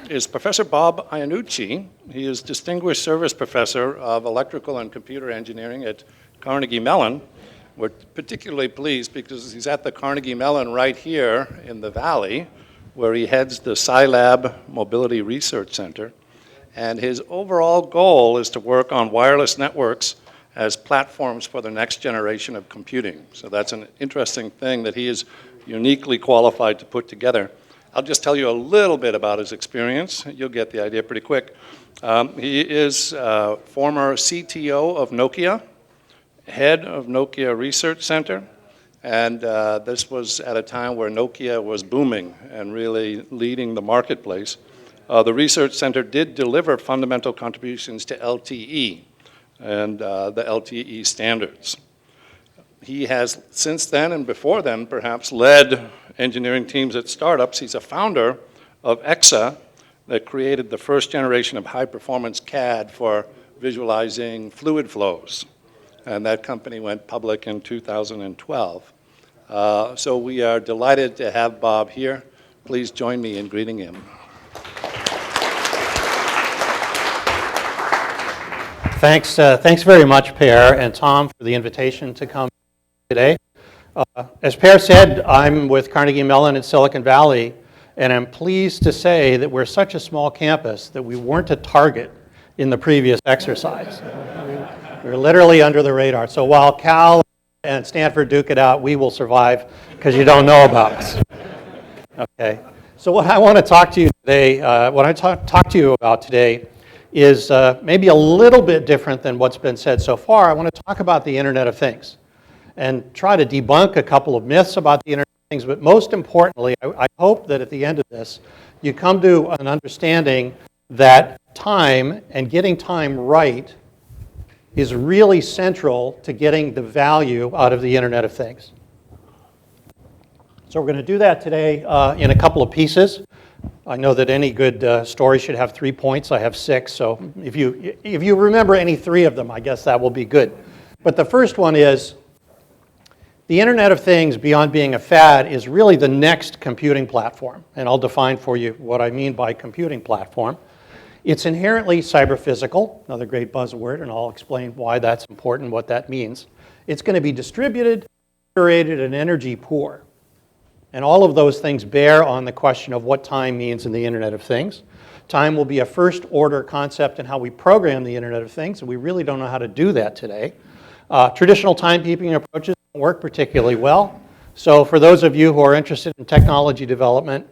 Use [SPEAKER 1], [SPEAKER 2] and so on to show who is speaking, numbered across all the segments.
[SPEAKER 1] is Professor Bob Iannucci. He is Distinguished Service Professor of Electrical and Computer Engineering at Carnegie Mellon. We're particularly pleased because he's at the Carnegie Mellon right here in the Valley, where he heads the Scilab Mobility Research Center. And his overall goal is to work on wireless networks as platforms for the next generation of computing. So that's an interesting thing that he is uniquely qualified to put together. I'll just tell you a little bit about his experience. You'll get the idea pretty quick. He is former CTO of Nokia, head of Nokia Research Center, and this was at a time where Nokia was booming and really leading the marketplace. The Research Center did deliver fundamental contributions to LTE and the LTE standards. He has, since then and before then, perhaps led engineering teams at startups. He's a founder of EXA that created the first generation of high-performance CAD for visualizing fluid flows. And that company went public in 2012. So we are delighted to have Bob here. Please join me in greeting him.
[SPEAKER 2] Thanks very much, Per and Tom, for the invitation to come today. As Per said, I'm with Carnegie Mellon in Silicon Valley, and I'm pleased to say that we're such a small campus that we weren't a target in the previous exercise. We're literally under the radar. So while Cal and Stanford duke it out, we will survive because you don't know about us. Okay. So what I want to talk to you today, talk to you about today is maybe a little bit different than what's been said so far. I want to talk about the Internet of Things and try to debunk a couple of myths about the Internet of Things, but most importantly, I hope that at the end of this, you come to an understanding that time and getting time right is really central to getting the value out of the Internet of Things. So we're going to do that today in a couple of pieces. I know that any good story should have 3 points. I have 6, so if you remember any 3 of them, I guess that will be good. But the first one is, the Internet of Things, beyond being a fad, is really the next computing platform. And I'll define for you what I mean by computing platform. It's inherently cyber-physical, another great buzzword, and I'll explain why that's important, what that means. It's going to be distributed, curated, and energy poor. And all of those things bear on the question of what time means in the Internet of Things. Time will be a first-order concept in how we program the Internet of Things, and we really don't know how to do that today. Traditional timekeeping approaches don't work particularly well. So for those of you who are interested in technology development,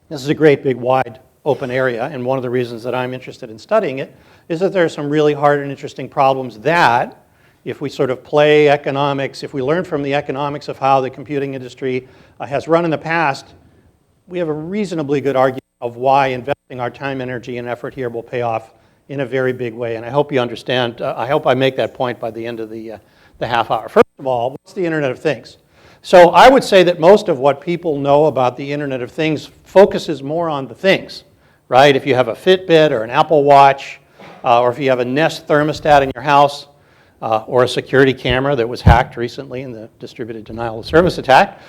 [SPEAKER 2] this is a great big wide open area, and one of the reasons that I'm interested in studying it is that there are some really hard and interesting problems that, if we sort of play economics, if we learn from the economics of how the computing industry has run in the past, we have a reasonably good argument of why investing our time, energy, and effort here will pay off in a very big way. And I hope you understand, I hope I make that point by the end of the half hour. First of all, what's the Internet of Things? So I would say that most of what people know about the Internet of Things focuses more on the things, right? If you have a Fitbit or an Apple Watch, or if you have a Nest thermostat in your house, or a security camera that was hacked recently in the distributed denial of service attack,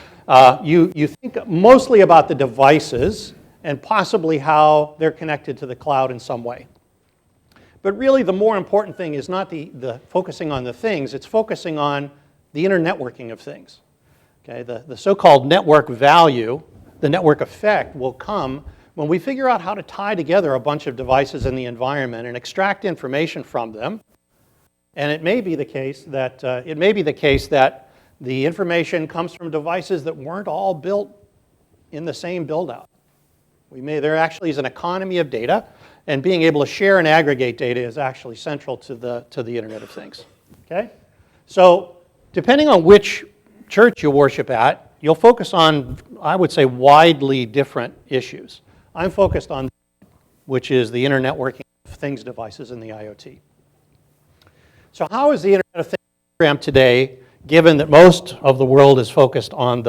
[SPEAKER 2] you think mostly about the devices and possibly how they're connected to the cloud in some way. But really the more important thing is not the focusing on the things, it's focusing on the internetworking of things. Okay? The so-called network value, the network effect, will come when we figure out how to tie together a bunch of devices in the environment and extract information from them. And it may be the case that the information comes from devices that weren't all built in the same build-out. There actually is an economy of data, and being able to share and aggregate data is actually central to the Internet of Things. Okay? So depending on which church you worship at, you'll focus on, I would say, widely different issues. I'm focused on, which is the internetworking of things devices in the IoT. So how is the Internet of Things programmed today, given that most of the world is focused on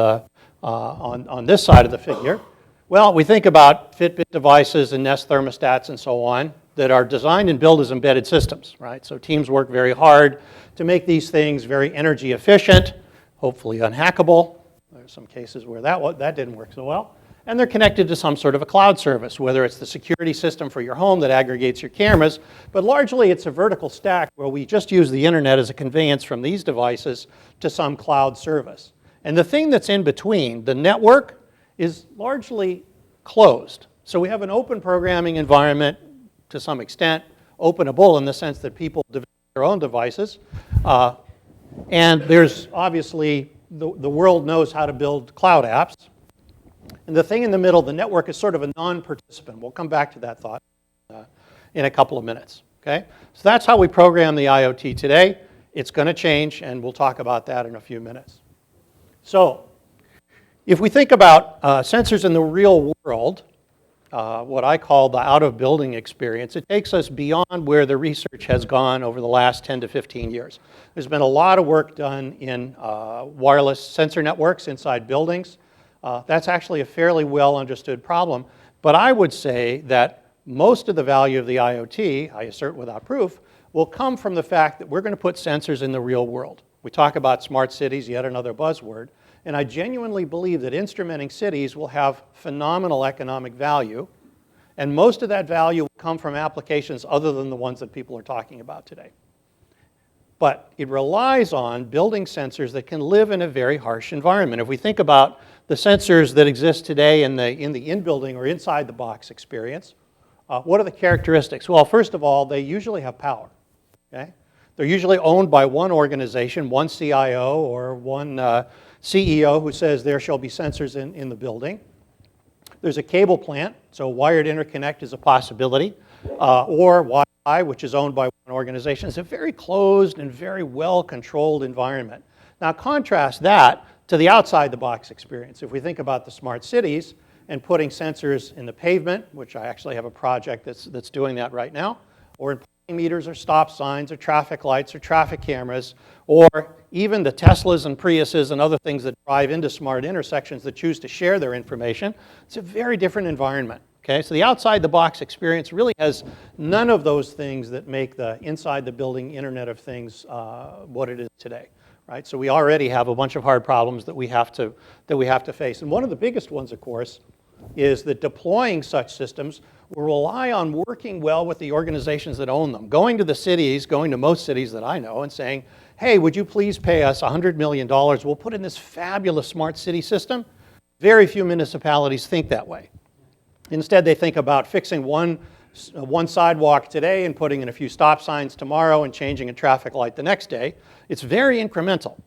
[SPEAKER 2] on this side of the figure? Well, we think about Fitbit devices and Nest thermostats and so on that are designed and built as embedded systems, right? So teams work very hard to make these things very energy efficient, hopefully unhackable. There's some cases where that didn't work so well. and they're connected to some sort of a cloud service, whether it's the security system for your home that aggregates your cameras, but largely it's a vertical stack where we just use the internet as a conveyance from these devices to some cloud service. And the thing that's in between, the network, is largely closed. So we have an open programming environment to some extent, openable in the sense that people develop their own devices. And there's obviously, the world knows how to build cloud apps. And the thing in the middle, the network, is sort of a non-participant. We'll come back to that thought in a couple of minutes. Okay? So that's how we program the IoT today. It's going to change, and we'll talk about that in a few minutes. So if we think about sensors in the real world, what I call the out-of-building experience, it takes us beyond where the research has gone over the last 10 to 15 years. There's been a lot of work done in wireless sensor networks inside buildings. That's actually a fairly well understood problem, but I would say that most of the value of the IoT, I assert without proof, will come from the fact that we're going to put sensors in the real world. We talk about smart cities, yet another buzzword, and I genuinely believe that instrumenting cities will have phenomenal economic value, and most of that value will come from applications other than the ones that people are talking about today. But it relies on building sensors that can live in a very harsh environment. If we think about the sensors that exist today in the in-building or inside the box experience, what are the characteristics? Well, first of all, they usually have power. Okay? They're usually owned by one organization, one CIO or one CEO who says there shall be sensors in the building. There's a cable plant, so wired interconnect is a possibility, or Wi-Fi, which is owned by one organization. It's a very closed and very well-controlled environment. Now contrast that to the outside-the-box experience. If we think about the smart cities and putting sensors in the pavement, which I actually have a project that's doing that right now, or in parking meters or stop signs or traffic lights or traffic cameras, or even the Teslas and Priuses and other things that drive into smart intersections that choose to share their information, it's a very different environment. Okay? So the outside-the-box experience really has none of those things that make the inside-the-building Internet of Things what it is today. Right? So we already have a bunch of hard problems that we have to face. And one of the biggest ones, of course, is that deploying such systems will rely on working well with the organizations that own them. Going to the cities, going to most cities that I know and saying, hey, would you please pay us $100 million? We'll put in this fabulous smart city system. Very few municipalities think that way. Instead, they think about fixing one sidewalk today and putting in a few stop signs tomorrow and changing a traffic light the next day. It's very incremental.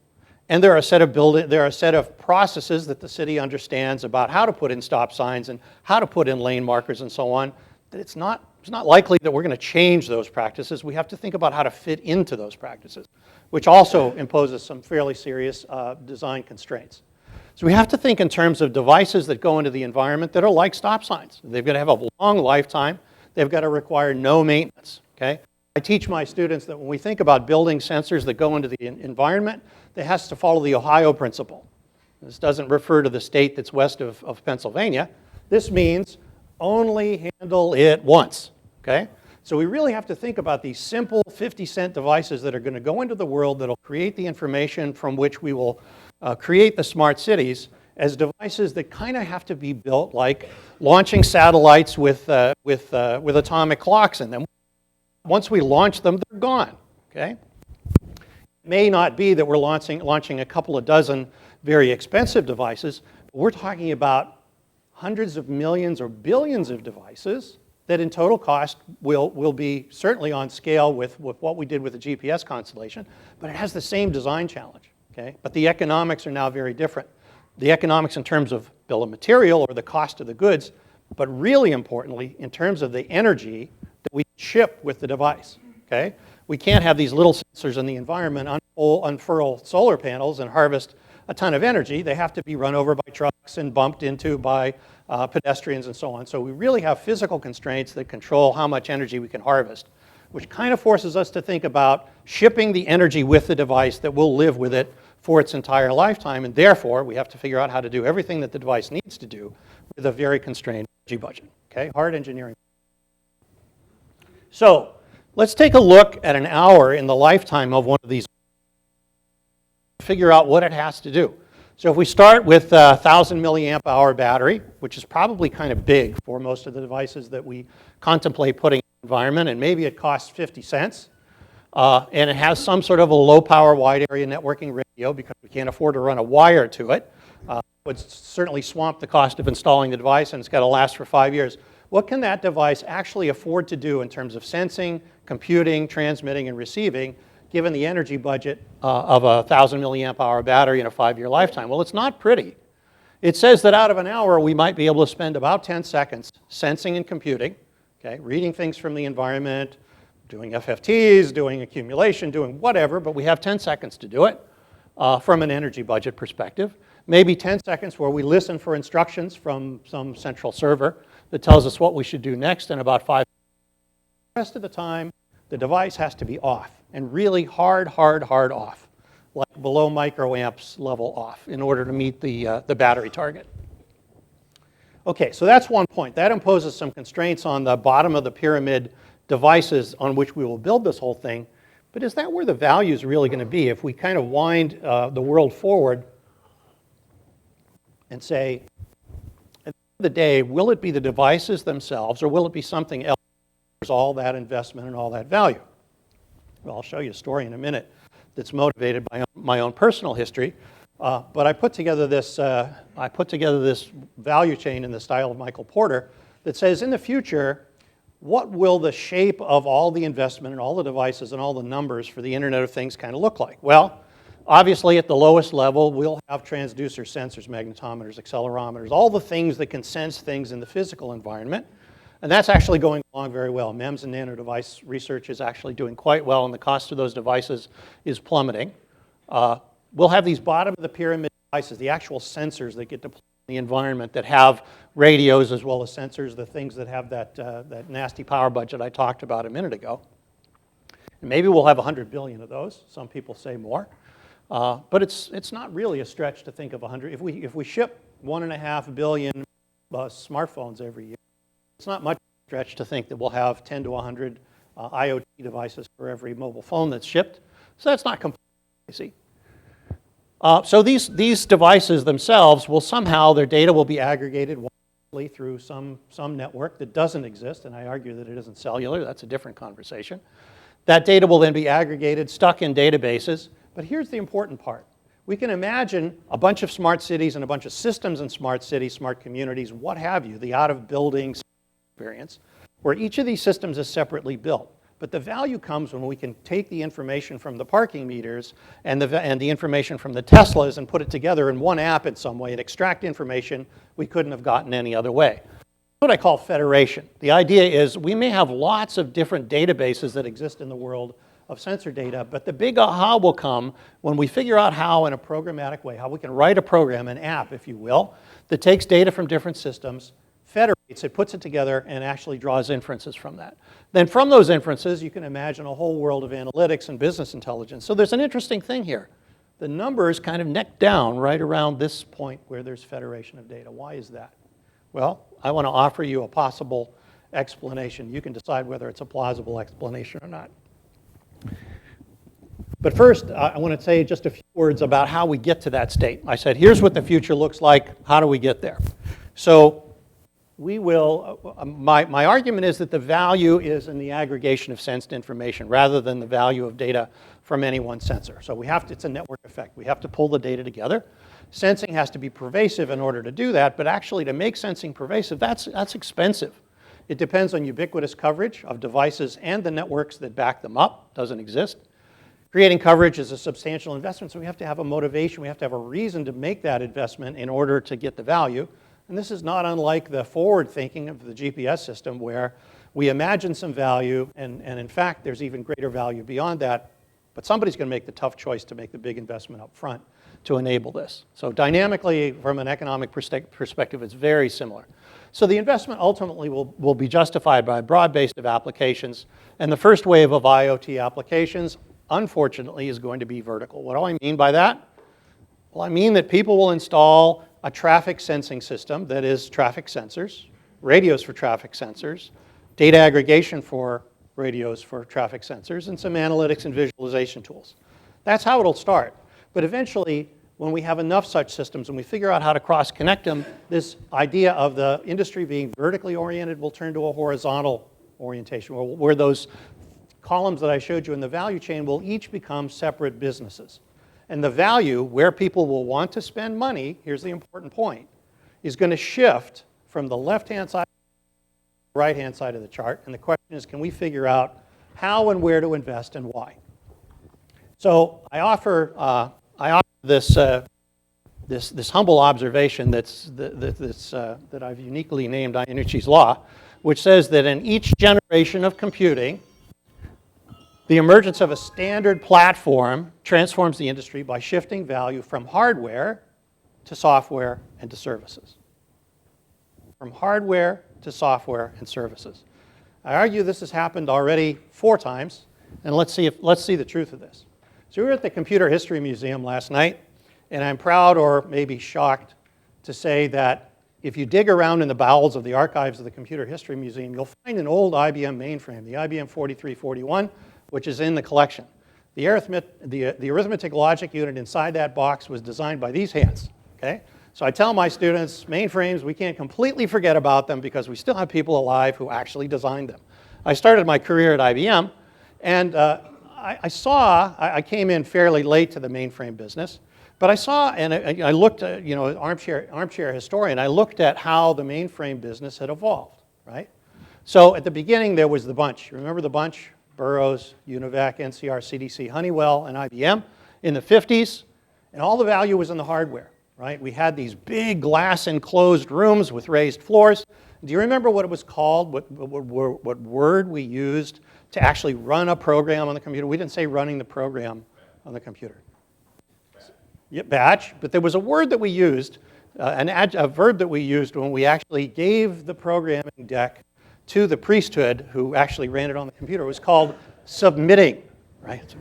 [SPEAKER 2] And there are a set of processes that the city understands about how to put in stop signs and how to put in lane markers and so on. That it's not likely that we're going to change those practices. We have to think about how to fit into those practices, which also imposes some fairly serious design constraints. So we have to think in terms of devices that go into the environment that are like stop signs. They've got to have a long lifetime. They've got to require no maintenance. Okay? I teach my students that when we think about building sensors that go into the environment, it has to follow the Ohio principle. This doesn't refer to the state that's west of Pennsylvania. This means only handle it once. Okay? So we really have to think about these simple 50-cent devices that are going to go into the world that will create the information from which we will create the smart cities as devices that kind of have to be built like launching satellites with atomic clocks in them. Once we launch them, they're gone. Okay? It may not be that we're launching a couple of dozen very expensive devices, but we're talking about hundreds of millions or billions of devices that in total cost will be certainly on scale with what we did with the GPS constellation, but it has the same design challenge. Okay? But the economics are now very different. The economics in terms of bill of material or the cost of the goods, but really importantly, in terms of the energy that we ship with the device. Okay? We can't have these little sensors in the environment unfurl solar panels and harvest a ton of energy. They have to be run over by trucks and bumped into by pedestrians and so on. So we really have physical constraints that control how much energy we can harvest, which kind of forces us to think about shipping the energy with the device that will live with it for its entire lifetime, and therefore we have to figure out how to do everything that the device needs to do with a very constrained energy budget. Okay? Hard engineering. So let's take a look at an hour in the lifetime of one of these, figure out what it has to do. So if we start with a 1,000 milliamp hour battery, which is probably kind of big for most of the devices that we contemplate putting in the environment, and maybe it costs 50 cents, and it has some sort of a low power wide area networking radio because we can't afford to run a wire to it, would certainly swamp the cost of installing the device, and it's got to last for 5 years. What can that device actually afford to do in terms of sensing, computing, transmitting, and receiving, given the energy budget of a 1,000 milliamp hour battery in a 5-year lifetime? Well, it's not pretty. It says that out of an hour, we might be able to spend about 10 seconds sensing and computing, okay, reading things from the environment, doing FFTs, doing accumulation, doing whatever, but we have 10 seconds to do it from an energy budget perspective. Maybe 10 seconds where we listen for instructions from some central server that tells us what we should do next, and about 5 minutes. The rest of the time, the device has to be off, and really hard off, like below microamps level off, in order to meet the battery target. Okay, so that's one point. That imposes some constraints on the bottom of the pyramid devices on which we will build this whole thing. But is that where the value is really going to be? If we kind of wind the world forward and say, at the end of the day, will it be the devices themselves, or will it be something else that offers all that investment and all that value? Well, I'll show you a story in a minute that's motivated by my own personal history. But I put together this value chain in the style of Michael Porter that says, in the future, what will the shape of all the investment and all the devices and all the numbers for the Internet of Things kind of look like? Well, obviously at the lowest level, we'll have transducers, sensors, magnetometers, accelerometers, all the things that can sense things in the physical environment. And that's actually going along very well. MEMS and nano device research is actually doing quite well, and the cost of those devices is plummeting. We'll have these bottom of the pyramid devices, the actual sensors that get deployed in the environment that have radios as well as sensors, the things that have that nasty power budget I talked about a minute ago. And maybe we'll have 100 billion of those. Some people say more. But it's not really a stretch to think of 100. If we ship 1.5 billion smartphones every year, it's not much stretch to think that we'll have 10 to 100 IoT devices for every mobile phone that's shipped. So that's not completely crazy. So these devices themselves will somehow, their data will be aggregated wirelessly through some network that doesn't exist, and I argue that it isn't cellular. That's a different conversation. That data will then be aggregated, stuck in databases. But here's the important part. We can imagine a bunch of smart cities and a bunch of systems in smart cities, smart communities, what have you, the out-of-building experience, where each of these systems is separately built. But the value comes when we can take the information from the parking meters and the information from the Teslas and put it together in one app in some way and extract information we couldn't have gotten any other way. That's what I call federation. The idea is we may have lots of different databases that exist in the world of sensor data, but the big aha will come when we figure out how, in a programmatic way, how we can write a program, an app, if you will, that takes data from different systems, federates it, puts it together, and actually draws inferences from that. Then from those inferences, you can imagine a whole world of analytics and business intelligence. So there's an interesting thing here. The numbers kind of neck down right around this point where there's federation of data. Why is that? Well, I want to offer you a possible explanation. You can decide whether it's a plausible explanation or not. But first, I want to say just a few words about how we get to that state. I said, here's what the future looks like. How do we get there? So we will, my argument is that the value is in the aggregation of sensed information rather than the value of data from any one sensor. So we have to, it's a network effect. We have to pull the data together. Sensing has to be pervasive in order to do that, but actually to make sensing pervasive, that's expensive. It depends on ubiquitous coverage of devices and the networks that back them up. Doesn't exist. Creating coverage is a substantial investment, so we have to have a motivation. We have to have a reason to make that investment in order to get the value. And this is not unlike the forward thinking of the GPS system where we imagine some value, and in fact, there's even greater value beyond that. But somebody's going to make the tough choice to make the big investment up front to enable this. So dynamically, from an economic perspective, it's very similar. So the investment ultimately will be justified by a broad base of applications. And the first wave of IoT applications, unfortunately, is going to be vertical. What do I mean by that? Well, I mean that people will install a traffic sensing system that is traffic sensors, radios for traffic sensors, data aggregation for radios for traffic sensors, and some analytics and visualization tools. That's how it'll start. But eventually, when we have enough such systems and we figure out how to cross-connect them, this idea of the industry being vertically oriented will turn to a horizontal orientation, where those columns that I showed you in the value chain will each become separate businesses. And the value, where people will want to spend money, here's the important point, is going to shift from the left-hand side to the right-hand side of the chart. And the question is, can we figure out how and where to invest and why? So I offer this humble observation that I've uniquely named Iannucci's law, which says that in each generation of computing, the emergence of a standard platform transforms the industry by shifting value from hardware to software and to services. From hardware to software and services. I argue this has happened already 4 times, and let's see the truth of this. So we were at the Computer History Museum last night, and I'm proud or maybe shocked to say that if you dig around in the bowels of the archives of the Computer History Museum, you'll find an old IBM mainframe, the IBM 4341, which is in the collection. The arithmetic logic unit inside that box was designed by these hands. Okay? So I tell my students, mainframes, we can't completely forget about them because we still have people alive who actually designed them. I started my career at IBM, and I came in fairly late to the mainframe business, but I saw, and I looked, armchair historian, I looked at how the mainframe business had evolved, right? So at the beginning, there was the bunch. Remember the bunch? Burroughs, Univac, NCR, CDC, Honeywell, and IBM in the 50s, and all the value was in the hardware, right? We had these big glass enclosed rooms with raised floors. Do you remember what it was called, what word we used to actually run a program on the computer? We didn't say running the program on the computer. Yeah, batch, but there was a word that we used, a verb that we used when we actually gave the programming deck to the priesthood who actually ran it on the computer. It was called submitting, right?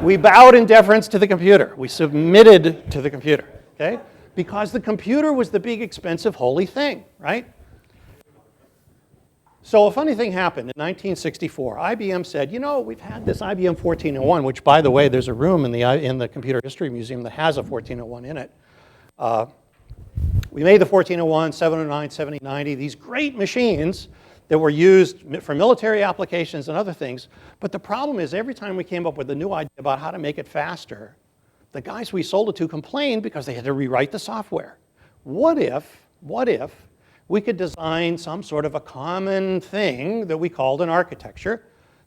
[SPEAKER 2] We bowed in deference to the computer. We submitted to the computer, okay? Because the computer was the big, expensive, holy thing, right? So a funny thing happened in 1964. IBM said, you know, we've had this IBM 1401, which, by the way, there's a room in the Computer History Museum that has a 1401 in it. We made the 1401, 709, 7090, these great machines that were used for military applications and other things. But the problem is every time we came up with a new idea about how to make it faster, the guys we sold it to complained because they had to rewrite the software. What if we could design some sort of a common thing that we called an architecture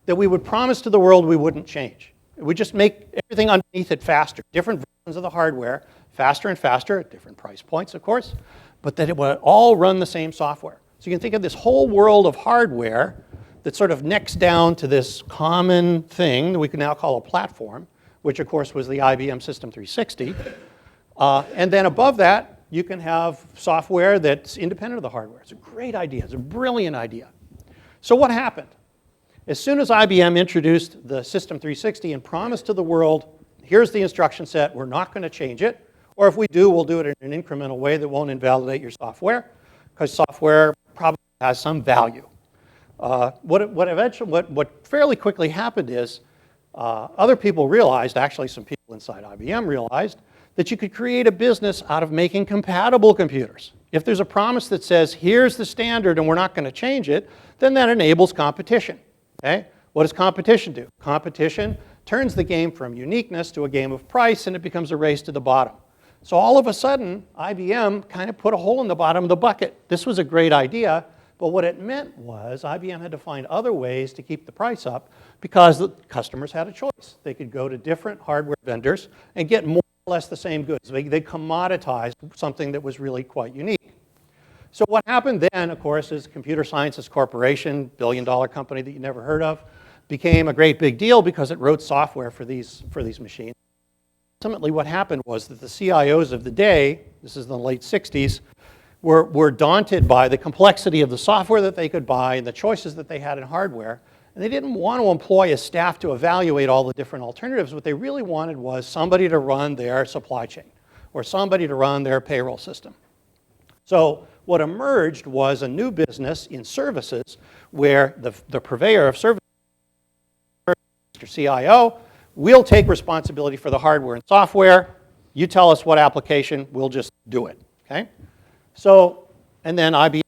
[SPEAKER 2] that we would promise to the world we wouldn't change? It would just make everything underneath it faster, different versions of the hardware, faster and faster at different price points, of course, but that it would all run the same software. So you can think of this whole world of hardware that sort of necks down to this common thing that we can now call a platform, which of course was the IBM System 360. And then above that, you can have software that's independent of the hardware. It's a great idea. It's a brilliant idea. So what happened? As soon as IBM introduced the System 360 and promised to the world, here's the instruction set, we're not going to change it, or if we do, we'll do it in an incremental way that won't invalidate your software, because software probably has some value. What fairly quickly happened is other people realized, actually some people inside IBM realized, that you could create a business out of making compatible computers. If there's a promise that says, here's the standard and we're not going to change it, then that enables competition. Okay? What does competition do? Competition turns the game from uniqueness to a game of price, and it becomes a race to the bottom. So all of a sudden, IBM kind of put a hole in the bottom of the bucket. This was a great idea, but what it meant was IBM had to find other ways to keep the price up because the customers had a choice. They could go to different hardware vendors and get more or less the same goods. They commoditized something that was really quite unique. So what happened then, of course, is Computer Sciences Corporation, billion-dollar company that you never heard of, became a great big deal because it wrote software for these machines. Ultimately, what happened was that the CIOs of the day, this is in the late 60s, were daunted by the complexity of the software that they could buy and the choices that they had in hardware, and they didn't want to employ a staff to evaluate all the different alternatives. What they really wanted was somebody to run their supply chain or somebody to run their payroll system. So what emerged was a new business in services where the purveyor of services, Mr. CIO, we'll take responsibility for the hardware and software. You tell us what application, we'll just do it, okay? So, and then IBM,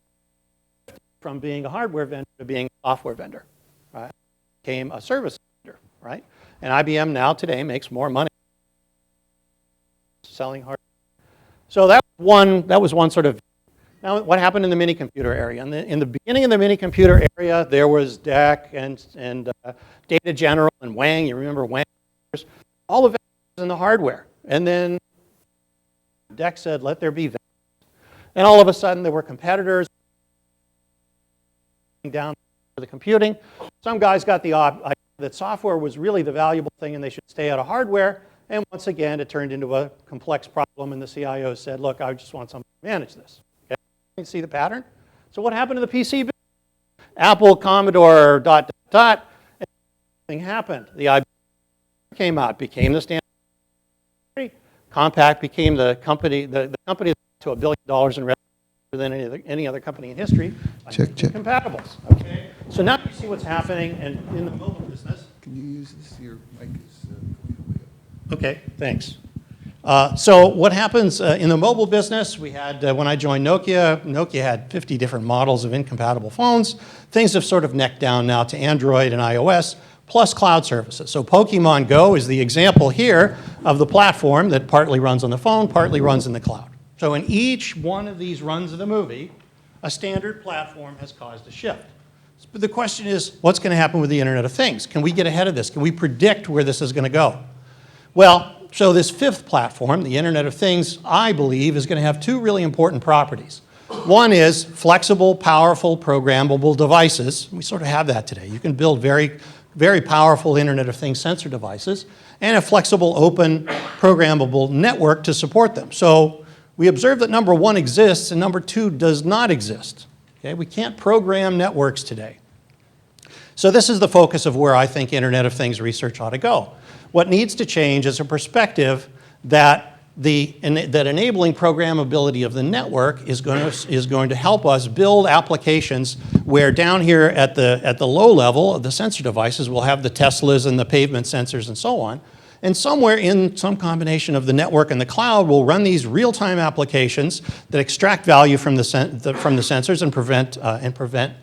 [SPEAKER 2] from being a hardware vendor to being a software vendor, right? Became a service vendor, right? And IBM now today makes more money selling hardware. So that was one sort of. Now, what happened in the mini computer area? In the beginning of the mini computer area, there was DEC and Data General and Wang. You remember Wang? All of it was in the hardware. And then DEC said, let there be vendors. And all of a sudden, there were competitors down for the computing. Some guys got the idea that software was really the valuable thing and they should stay out of hardware. And once again, it turned into a complex problem, and the CIO said, look, I just want someone to manage this. Okay? You see the pattern? So what happened to the PC business? Apple, Commodore, and nothing happened. The IBM came out, became the standard. Compaq became the company to $1 billion in revenue than any other company in history.
[SPEAKER 3] Check.
[SPEAKER 2] Compatibles. Okay. So now you see what's happening in the mobile business.
[SPEAKER 3] Can you use this? Your mic is
[SPEAKER 2] Okay, thanks. So what happens in the mobile business, we had, when I joined Nokia had 50 different models of incompatible phones. Things have sort of necked down now to Android and iOS, plus cloud services. So Pokemon Go is the example here of the platform that partly runs on the phone, partly runs in the cloud. So in each one of these runs of the movie, a standard platform has caused a shift. But the question is, what's going to happen with the Internet of Things? Can we get ahead of this? Can we predict where this is going to go? Well, so this fifth platform, the Internet of Things, I believe, is going to have two really important properties. One is flexible, powerful, programmable devices. We sort of have that today. You can build very, very powerful Internet of Things sensor devices and a flexible, open, programmable network to support them. So we observe that number one exists and number two does not exist. Okay? We can't program networks today. So this is the focus of where I think Internet of Things research ought to go. What needs to change is a perspective that enabling programmability of the network is going to help us build applications where down here at the low level of the sensor devices we'll have the Teslas and the pavement sensors and so on. And somewhere in some combination of the network and the cloud, we'll run these real-time applications that extract value from the sensors and prevent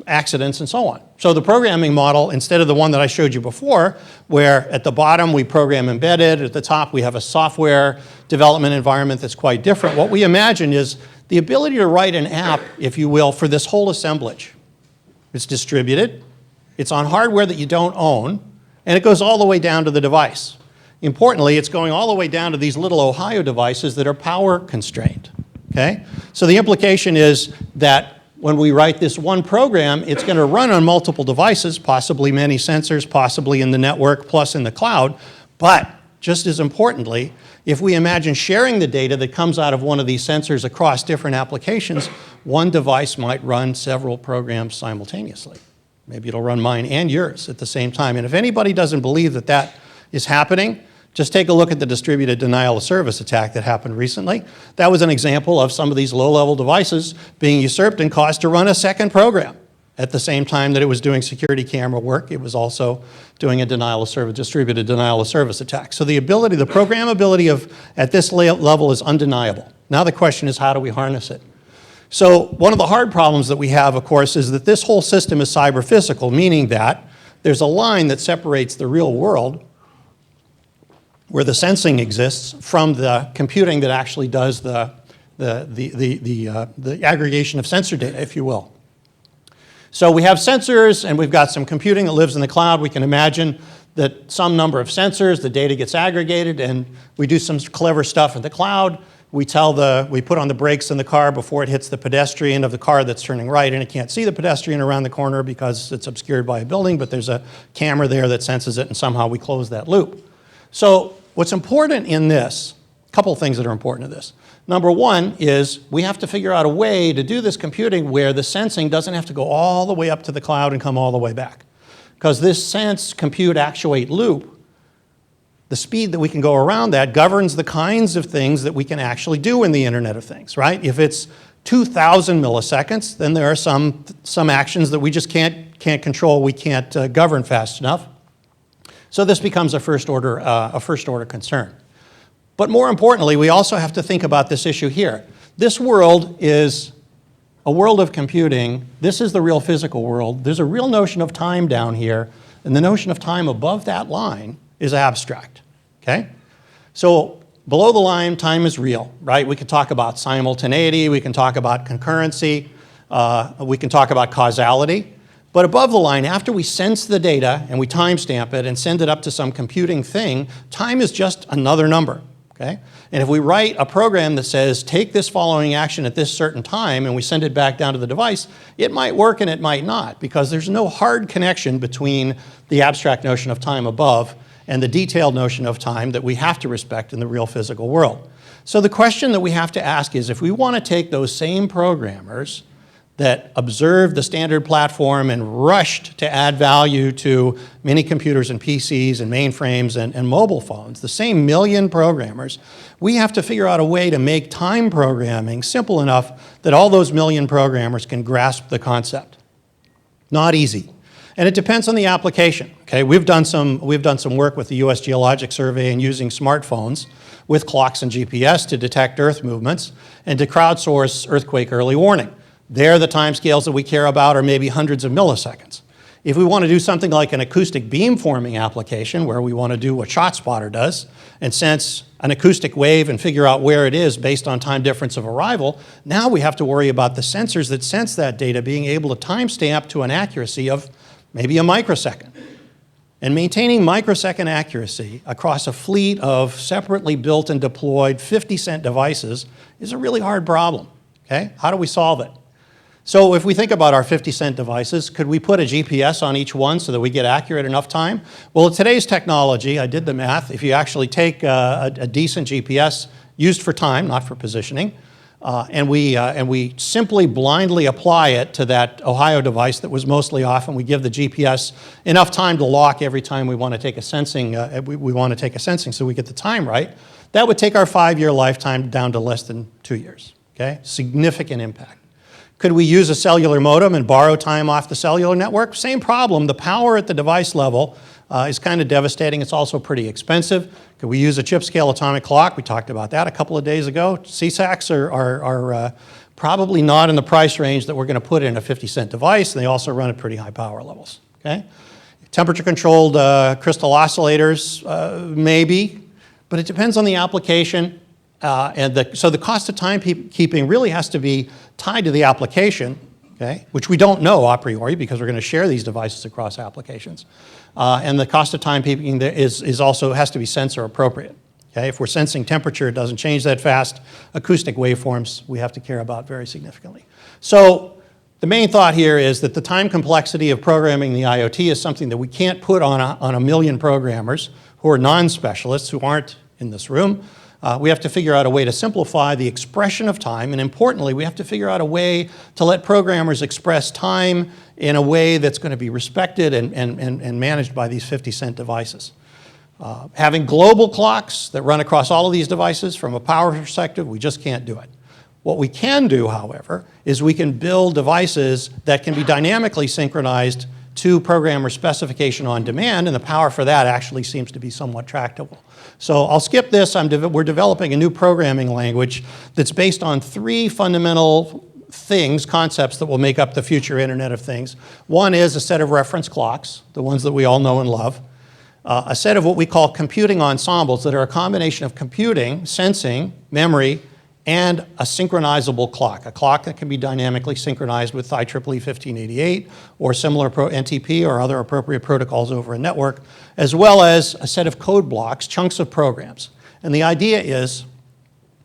[SPEAKER 2] accidents and so on. So the programming model, instead of the one that I showed you before, where at the bottom we program embedded, at the top we have a software development environment that's quite different, what we imagine is the ability to write an app, if you will, for this whole assemblage. It's distributed, it's on hardware that you don't own, and it goes all the way down to the device. Importantly, it's going all the way down to these little Ohio devices that are power constrained. Okay? So the implication is that when we write this one program, it's going to run on multiple devices, possibly many sensors, possibly in the network, plus in the cloud. But just as importantly, if we imagine sharing the data that comes out of one of these sensors across different applications, one device might run several programs simultaneously. Maybe it'll run mine and yours at the same time. And if anybody doesn't believe that that is happening, just take a look at the distributed denial of service attack that happened recently. That was an example of some of these low-level devices being usurped and caused to run a second program. At the same time that it was doing security camera work, it was also doing a denial of service, distributed denial of service attack. So the ability, the programmability at this level is undeniable. Now the question is, how do we harness it? So one of the hard problems that we have, of course, is that this whole system is cyber-physical, meaning that there's a line that separates the real world, where the sensing exists, from the computing that actually does the aggregation of sensor data, if you will. So we have sensors, and we've got some computing that lives in the cloud. We can imagine that some number of sensors, the data gets aggregated, and we do some clever stuff in the cloud. We put on the brakes in the car before it hits the pedestrian of the car that's turning right, and it can't see the pedestrian around the corner because it's obscured by a building, but there's a camera there that senses it, and somehow we close that loop. So what's important in this, a couple of things that are important in this. Number one is we have to figure out a way to do this computing where the sensing doesn't have to go all the way up to the cloud and come all the way back. Because this sense, compute, actuate loop, the speed that we can go around that governs the kinds of things that we can actually do in the Internet of Things, right? If it's 2,000 milliseconds, then there are some actions that we just can't control, we can't govern fast enough. So this becomes a first order concern. But more importantly, we also have to think about this issue here. This world is a world of computing. This is the real physical world. There's a real notion of time down here, and the notion of time above that line is abstract, okay? So below the line, time is real, right? We can talk about simultaneity, we can talk about concurrency, we can talk about causality. But above the line, after we sense the data and we timestamp it and send it up to some computing thing, time is just another number, okay? And if we write a program that says, take this following action at this certain time, and we send it back down to the device, it might work and it might not, because there's no hard connection between the abstract notion of time above and the detailed notion of time that we have to respect in the real physical world. So the question that we have to ask is, if we want to take those same programmers that observed the standard platform and rushed to add value to mini computers and PCs and mainframes and mobile phones, the same million programmers, we have to figure out a way to make time programming simple enough that all those million programmers can grasp the concept. Not easy. And it depends on the application. Okay, we've done some work with the US Geologic Survey and using smartphones with clocks and GPS to detect Earth movements and to crowdsource earthquake early warning. There, the timescales that we care about are maybe hundreds of milliseconds. If we want to do something like an acoustic beamforming application, where we want to do what ShotSpotter does and sense an acoustic wave and figure out where it is based on time difference of arrival, now we have to worry about the sensors that sense that data being able to timestamp to an accuracy of maybe a microsecond. And maintaining microsecond accuracy across a fleet of separately built and deployed 50-cent devices is a really hard problem. Okay? How do we solve it? So if we think about our 50-cent devices, could we put a GPS on each one so that we get accurate enough time? Well, with today's technology, I did the math, if you actually take a decent GPS used for time, not for positioning, and we simply blindly apply it to that Ohio device that was mostly off, and we give the GPS enough time to lock every time we want to take a sensing, so we get the time right, that would take our 5-year lifetime down to less than 2 years, okay? Significant impact. Could we use a cellular modem and borrow time off the cellular network? Same problem. The power at the device level is kind of devastating. It's also pretty expensive. Could we use a chip-scale atomic clock? We talked about that a couple of days ago. CSACs are probably not in the price range that we're going to put in a 50-cent device, and they also run at pretty high power levels. Okay? Temperature-controlled crystal oscillators, maybe, but it depends on the application. So the cost of timekeeping really has to be tied to the application, okay, which we don't know a priori because we're going to share these devices across applications. And the cost of timekeeping is also has to be sensor appropriate. Okay? If we're sensing temperature, it doesn't change that fast. Acoustic waveforms we have to care about very significantly. So the main thought here is that the time complexity of programming the IoT is something that we can't put on a million programmers who are non-specialists, who aren't in this room. We have to figure out a way to simplify the expression of time, and importantly, we have to figure out a way to let programmers express time in a way that's going to be respected and managed by these 50-cent devices. Having global clocks that run across all of these devices, from a power perspective, we just can't do it. What we can do, however, is we can build devices that can be dynamically synchronized to programmer specification on demand, and the power for that actually seems to be somewhat tractable. So I'll skip this. We're developing a new programming language that's based on 3 fundamental concepts that will make up the future Internet of Things. One is a set of reference clocks, the ones that we all know and love. A set of what we call computing ensembles that are a combination of computing, sensing, memory, and a synchronizable clock, a clock that can be dynamically synchronized with IEEE 1588 or similar NTP or other appropriate protocols over a network, as well as a set of code blocks, chunks of programs. And the idea is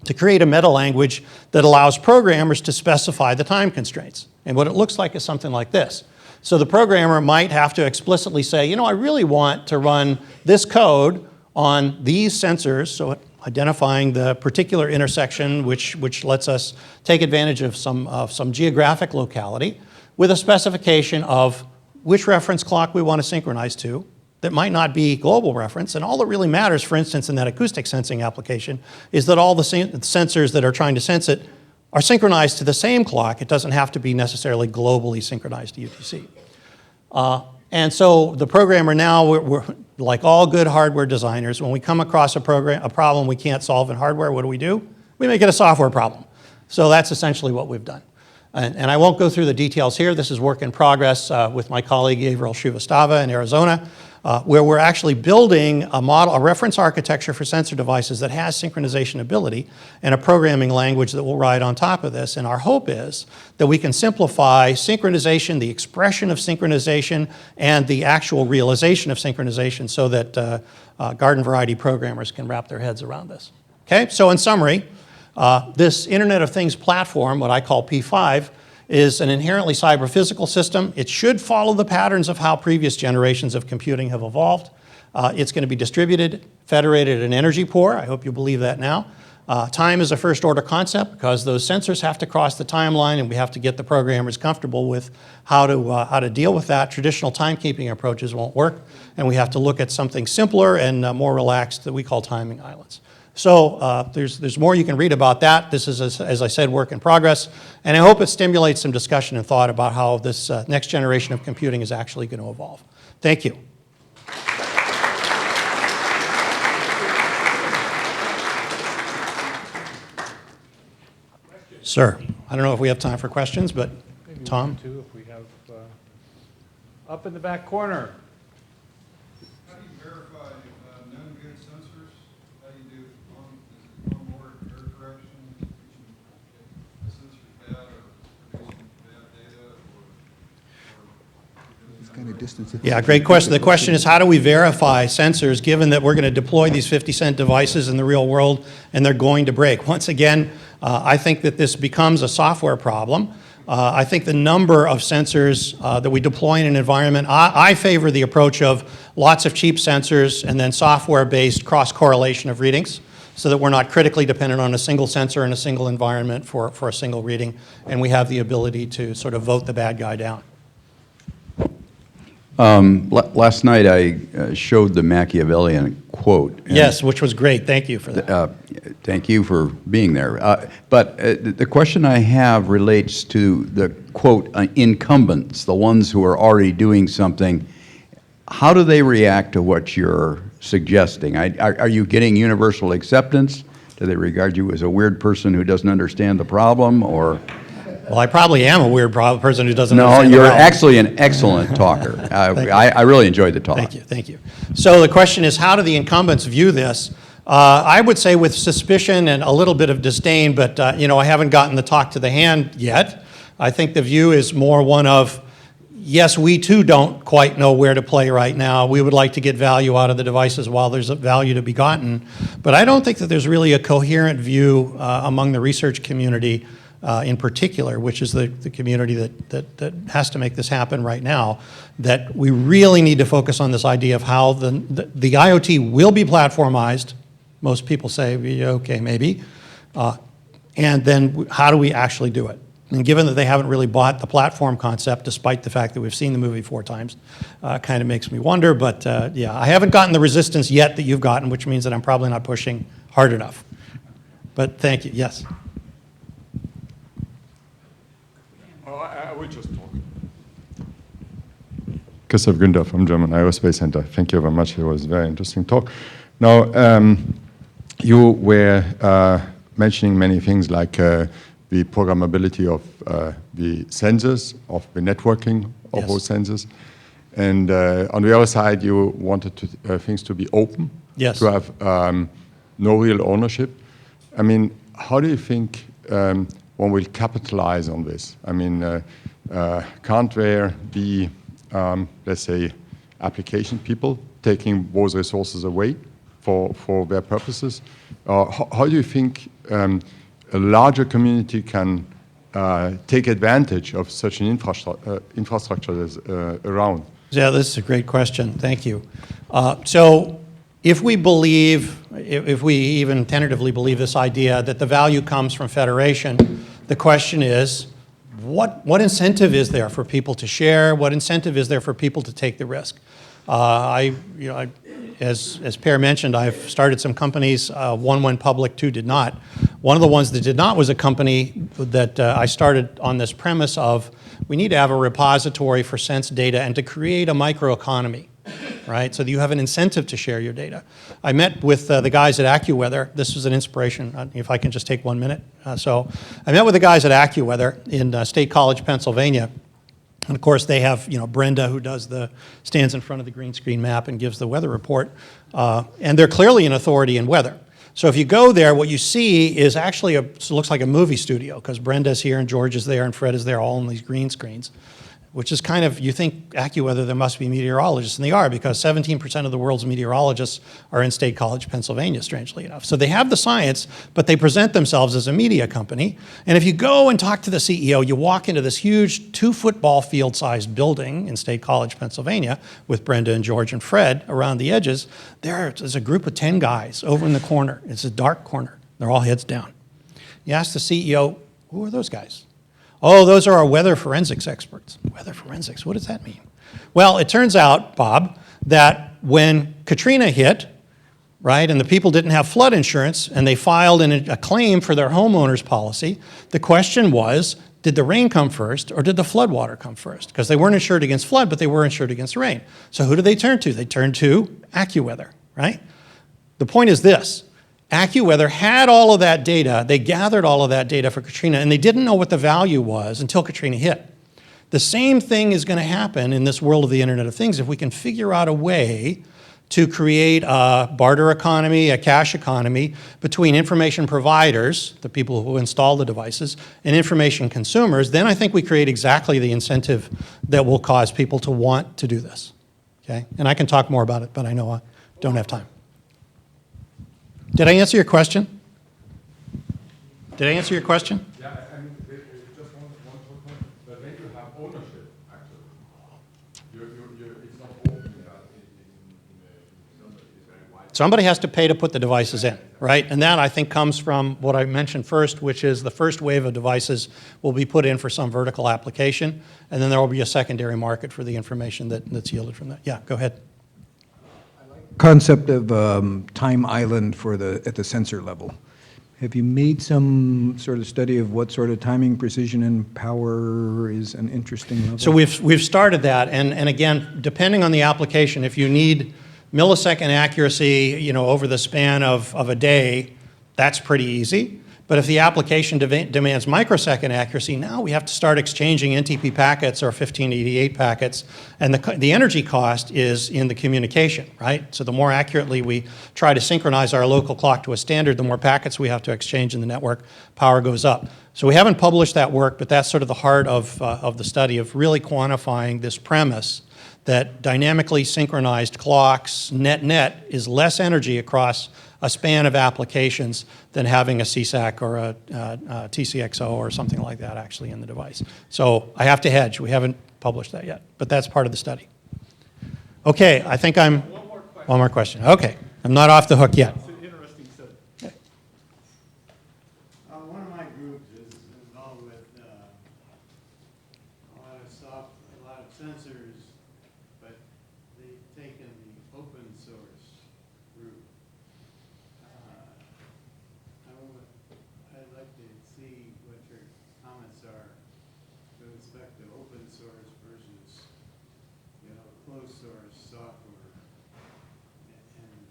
[SPEAKER 2] to create a meta language that allows programmers to specify the time constraints. And what it looks like is something like this. So the programmer might have to explicitly say, you know, I really want to run this code on these sensors, so identifying the particular intersection which lets us take advantage of some geographic locality with a specification of which reference clock we want to synchronize to that might not be global reference. And all that really matters, for instance, in that acoustic sensing application, is that all the sensors that are trying to sense it are synchronized to the same clock. It doesn't have to be necessarily globally synchronized to UTC. And so the programmer now, we're like all good hardware designers, when we come across a problem we can't solve in hardware, what do? We make it a software problem. So that's essentially what we've done. And I won't go through the details here. This is work in progress with my colleague Gabriel Shrivastava in Arizona, where we're actually building a model, a reference architecture for sensor devices that has synchronization ability and a programming language that will ride on top of this. And our hope is that we can simplify synchronization, the expression of synchronization, and the actual realization of synchronization so that garden variety programmers can wrap their heads around this. Okay, so in summary, this Internet of Things platform, what I call P5, is an inherently cyber-physical system. It should follow the patterns of how previous generations of computing have evolved. It's going to be distributed, federated, and energy poor. I hope you believe that now. Time is a first-order concept because those sensors have to cross the timeline, and we have to get the programmers comfortable with how to deal with that. Traditional timekeeping approaches won't work, and we have to look at something simpler and more relaxed that we call timing islands. So there's more you can read about that. This is, as I said, work in progress. And I hope it stimulates some discussion and thought about how this next generation of computing is actually going to evolve. Thank you. Sir, I don't know if we have time for questions, but
[SPEAKER 4] Maybe
[SPEAKER 2] Tom?
[SPEAKER 4] If we have, up in the back corner.
[SPEAKER 3] How do you verify known good sensors? How do you do on-board error correction? If a sensor's bad or producing bad data or it's kind of distance.
[SPEAKER 2] Yeah, great question. The question is, how do we verify sensors given that we're going to deploy these 50-cent devices in the real world and they're going to break? Once again, I think that this becomes a software problem. I think the number of sensors that we deploy in an environment, I favor the approach of lots of cheap sensors and then software-based cross-correlation of readings so that we're not critically dependent on a single sensor in a single environment for a single reading, and we have the ability to sort of vote the bad guy down.
[SPEAKER 5] Last night I showed the Machiavellian quote.
[SPEAKER 2] Yes, which was great. Thank you for that.
[SPEAKER 5] Thank you for being there. But the question I have relates to the quote, incumbents, the ones who are already doing something. How do they react to what you're suggesting? Are you getting universal acceptance? Do they regard you as a weird person who doesn't understand the problem, or?
[SPEAKER 2] Well, I probably am a weird person who doesn't understand
[SPEAKER 5] No,
[SPEAKER 2] the
[SPEAKER 5] you're
[SPEAKER 2] problem.
[SPEAKER 5] actually an excellent talker. I really enjoyed the talk.
[SPEAKER 2] Thank you, thank you. So the question is, how do the incumbents view this? I would say with suspicion and a little bit of disdain, but you know, I haven't gotten the talk to the hand yet. I think the view is more one of, yes, we too don't quite know where to play right now. We would like to get value out of the devices while there's a value to be gotten. But I don't think that there's really a coherent view among the research community in particular, which is the community that has to make this happen right now, that we really need to focus on this idea of how the IoT will be platformized. Most people say, okay, maybe. And then how do we actually do it? And given that they haven't really bought the platform concept, despite the fact that we've seen the movie 4 times, kind of makes me wonder. But yeah, I haven't gotten the resistance yet that you've gotten, which means that I'm probably not pushing hard enough. But thank you, yes.
[SPEAKER 6] I will just talk. Christoph Günther from German Aerospace Center. Thank you very much. It was a very interesting talk. Now, you were mentioning many things like the programmability of the sensors, of the networking of those sensors. And on the other side, you wanted things to be open, to have no real ownership. I mean, how do you think one will capitalize on this? I mean, can't there be, let's say, application people taking those resources away for their purposes? How do you think a larger community can take advantage of such an infrastructure that's around?
[SPEAKER 2] Yeah, this is a great question. Thank you. So if we believe, if we even tentatively believe this idea that the value comes from federation, the question is, what incentive is there for people to share? What incentive is there for people to take the risk? As Per mentioned, I've started some companies. One went public, 2 did not, One of the ones that did not was a company that I started on this premise of we need to have a repository for sense data and to create a microeconomy, right? So that you have an incentive to share your data. I met with the guys at AccuWeather. This was an inspiration, if I can just take 1 minute. So I met with the guys at AccuWeather in State College, Pennsylvania. And of course, they have, Brenda, who stands in front of the green screen map and gives the weather report. And they're clearly an authority in weather. So if you go there, what you see is actually it looks like a movie studio, because Brenda's here and George is there and Fred is there, all on these green screens, which is kind of, you think AccuWeather, there must be meteorologists, and they are, because 17% of the world's meteorologists are in State College, Pennsylvania, strangely enough. So they have the science, but they present themselves as a media company. And if you go and talk to the CEO, you walk into this huge 2 football field-sized building in State College, Pennsylvania, with Brenda and George and Fred around the edges. There's a group of 10 guys over in the corner. It's a dark corner. They're all heads down. You ask the CEO, who are those guys? Oh, those are our weather forensics experts. Weather forensics, what does that mean? Well, it turns out, Bob, that when Katrina hit, right, and the people didn't have flood insurance, and they filed a claim for their homeowner's policy, the question was, did the rain come first, or did the flood water come first? Because they weren't insured against flood, but they were insured against rain. So who did they turn to? They turned to AccuWeather, right? The point is this. AccuWeather had all of that data. They gathered all of that data for Katrina, and they didn't know what the value was until Katrina hit. The same thing is going to happen in this world of the Internet of Things if we can figure out a way to create a barter economy, a cash economy between information providers, the people who install the devices, and information consumers. Then I think we create exactly the incentive that will cause people to want to do this. Okay? And I can talk more about it, but I know I don't have time. Did I answer your question? Did I answer your question?
[SPEAKER 6] Yeah, I mean, just one point. But when you have ownership, actually, it's not open in somebody is very wide.
[SPEAKER 2] Somebody has to pay to put the devices in, right? And that, I think, comes from what I mentioned first, which is the first wave of devices will be put in for some vertical application, and then there will be a secondary market for the information that's yielded from that. Yeah, go ahead.
[SPEAKER 7] Concept of time island at the sensor level. Have you made some sort of study of what sort of timing, precision, and power is an interesting level?
[SPEAKER 2] So we've started that, and again, depending on the application, if you need millisecond accuracy, over the span of a day, that's pretty easy. But if the application demands microsecond accuracy, now we have to start exchanging NTP packets or 1588 packets, and the energy cost is in the communication, right? So the more accurately we try to synchronize our local clock to a standard, the more packets we have to exchange in the network, power goes up. So we haven't published that work, but that's sort of the heart of the study, of really quantifying this premise that dynamically synchronized clocks, net is less energy across a span of applications than having a CSAC or a TCXO or something like that actually in the device. So I have to hedge. We haven't published that yet, but that's part of the study. Okay, I think I'm... One more question. Okay, I'm not off the hook yet.
[SPEAKER 4] It's an interesting study.
[SPEAKER 2] Okay.
[SPEAKER 8] One of my groups is involved with a lot of sensors, but they've taken the open source route. I'd like to see what your comments are with respect to open source versus, closed source software, and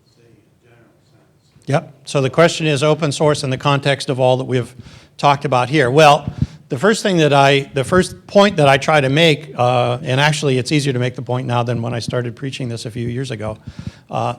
[SPEAKER 8] say in general sense.
[SPEAKER 2] Yep. So the question is open source in the context of all that we've talked about here. Well, the first point that I try to make, and actually it's easier to make the point now than when I started preaching this a few years ago,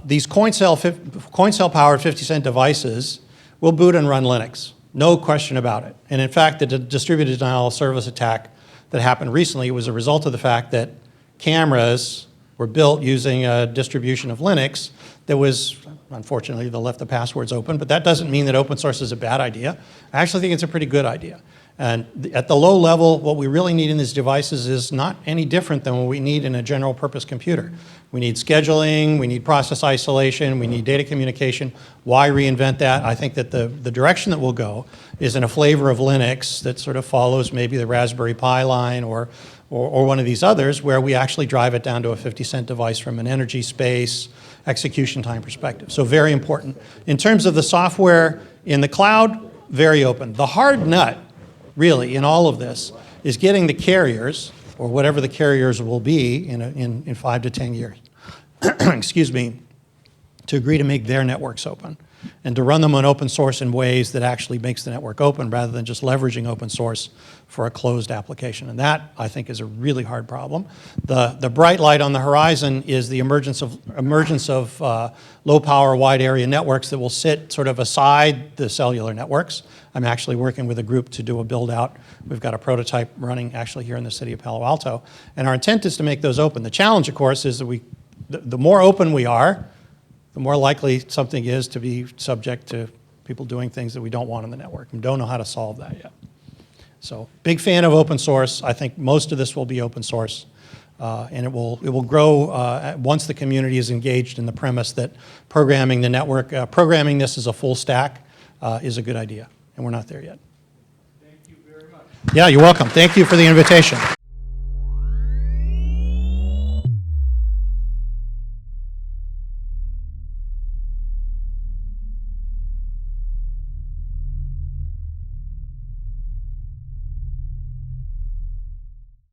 [SPEAKER 2] these coin cell powered 50-cent devices will boot and run Linux. No question about it. And in fact, the distributed denial of service attack that happened recently was a result of the fact that cameras were built using a distribution of Linux that was, unfortunately, they left the passwords open, but that doesn't mean that open source is a bad idea. I actually think it's a pretty good idea. And at the low level, what we really need in these devices is not any different than what we need in a general purpose computer. We need scheduling, we need process isolation, we need data communication. Why reinvent that? I think that the direction that we'll go is in a flavor of Linux that sort of follows maybe the Raspberry Pi line or one of these others, where we actually drive it down to a 50-cent device from an energy space, execution time perspective. So very important. In terms of the software in the cloud, very open. The hard nut, really, in all of this is getting the carriers, or whatever the carriers will be in 5 to 10 years, excuse me, to agree to make their networks open and to run them on open source in ways that actually makes the network open rather than just leveraging open source for a closed application. And that, I think, is a really hard problem. The bright light on the horizon is the emergence of low power, wide area networks that will sit sort of aside the cellular networks. I'm actually working with a group to do a build out. We've got a prototype running actually here in the city of Palo Alto. And our intent is to make those open. The challenge, of course, is that the more open we are, the more likely something is to be subject to people doing things that we don't want in the network. We don't know how to solve that yet. So big fan of open source. I think most of this will be open source. And it will grow once the community is engaged in the premise that programming the network, programming this as a full stack is a good idea. And we're not there yet.
[SPEAKER 4] Thank you very much.
[SPEAKER 2] Yeah, you're welcome. Thank you for the invitation.